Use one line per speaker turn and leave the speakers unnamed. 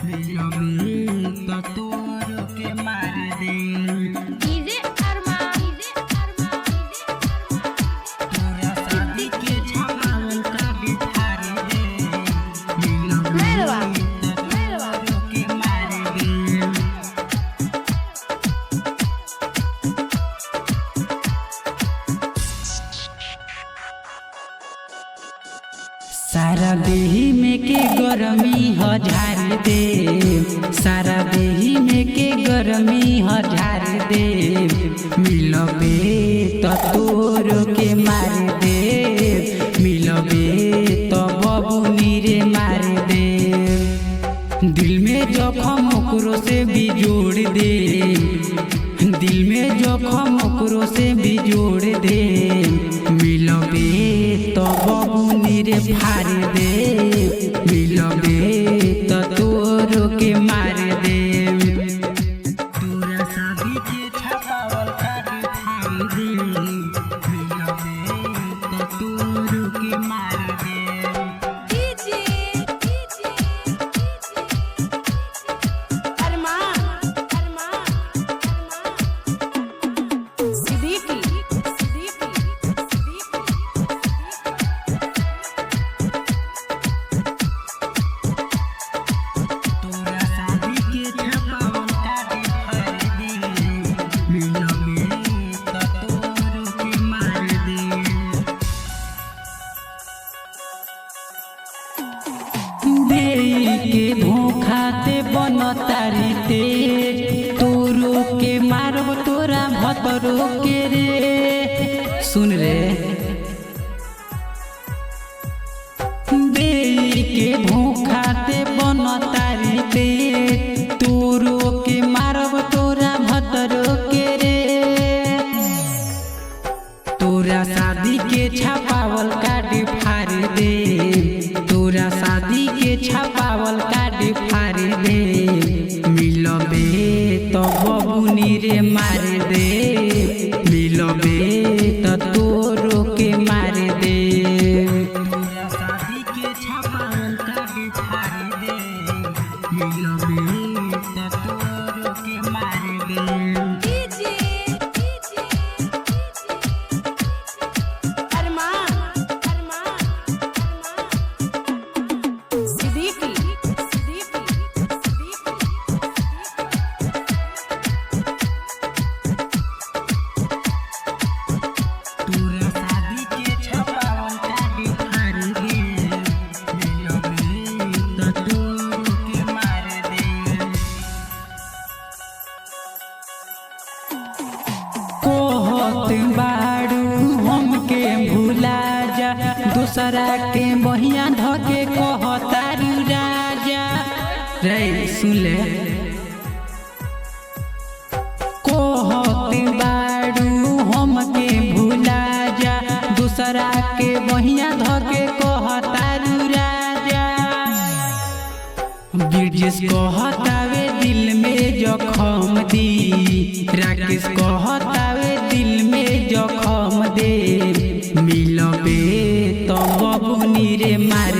मिलबे तो तोर के मार दे
डीजे अरमा
तोरा शादी के छावल का बिठार दे मिलबे तो तोर के मार दे। सारा देही में के गरमी हजार दे सारा देही में के गरमी हजार दे मिलबे तो तोर के मार दे मिलबे तो बबुनी रे मार दे दिल में जखम ओकरो से भी जोड़ दे दिल में जखम ओकरो से भी जोड़ दे मिलबे तो बबुनी रे फाड़ दे मिलबे तो तोर के मार दे तोरा शादी के छपावल काट फाड़ दे मिलबे तो तोर के मार दे।
डीजे अरमा सिद्दीकी
तोरा शादी के छपावल काट फाड़ दे मिलबे तो तोर के मार दे। दे के धोखा ते बन तारी तेज तोरो के मारब तोरा भतरो के रे सुन रे दे के धोखा ते बन तारी तेज तोरो के मारब तोरा भतरो के रे तोरा शादी के छपावल काट फाड़ दे तोरा शादी के छपावल काट फाड़ दे मिलबे तो बबुनी रे मार दे मिलबे तो तोरो के मार दे तोरा शादी के छपावल काट फाड़ दे मिलबे तो तोरो के मार दे।
डीजे अरमा सिद्दीकी
तोरा शादी के छपावल काट फाड़ दे मिलबे तो तोर के मार दे। कहत बाड़ू हमके भुला जा दूसरा के बहिया धके कहतारू राजा रे सुन ले कहत बाड़ू हमके भुला जा दूसरा के बहिया धके कहतारू राजा ब्रिजेश कहतावे दिल में जखम दी राकेश कहतावे दिल में जखम दे मिलबे तो बबुनी रे मार